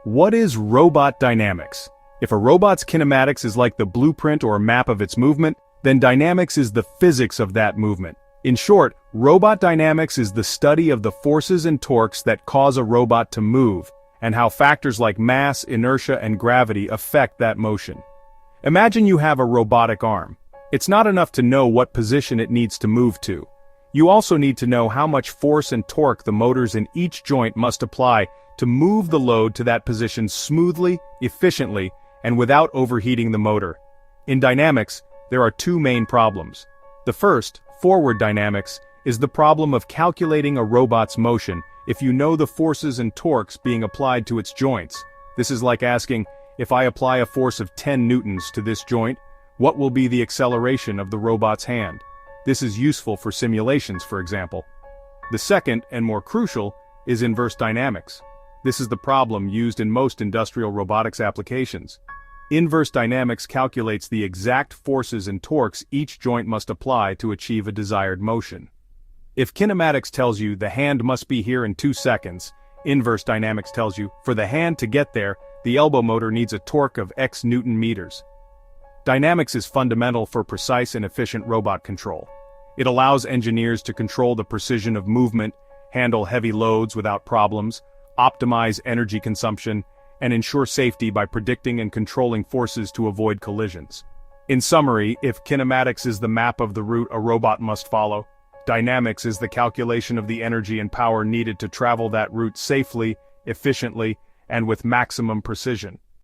What is robot dynamics? If a robot's kinematics is like the blueprint or map of its movement, then dynamics is the physics of that movement. In short, robot dynamics is the study of the forces and torques that cause a robot to move, and how factors like mass, inertia, and gravity affect that motion. Imagine you have a robotic arm. It's not enough to know what position it needs to move to. You also need to know how much force and torque the motors in each joint must apply to move the load to that position smoothly, efficiently, and without overheating the motor. In dynamics, there are two main problems. The first, forward dynamics, is the problem of calculating a robot's motion if you know the forces and torques being applied to its joints. This is like asking, if I apply a force of 10 newtons to this joint, what will be the acceleration of the robot's hand? This is useful for simulations, for example. The second, and more crucial, is inverse dynamics. This is the problem used in most industrial robotics applications. Inverse dynamics calculates the exact forces and torques each joint must apply to achieve a desired motion. If kinematics tells you the hand must be here in 2 seconds, inverse dynamics tells you, for the hand to get there, the elbow motor needs a torque of X Newton meters. Dynamics is fundamental for precise and efficient robot control. It allows engineers to control the precision of movement, handle heavy loads without problems, optimize energy consumption, and ensure safety by predicting and controlling forces to avoid collisions. In summary, if kinematics is the map of the route a robot must follow, dynamics is the calculation of the energy and power needed to travel that route safely, efficiently, and with maximum precision.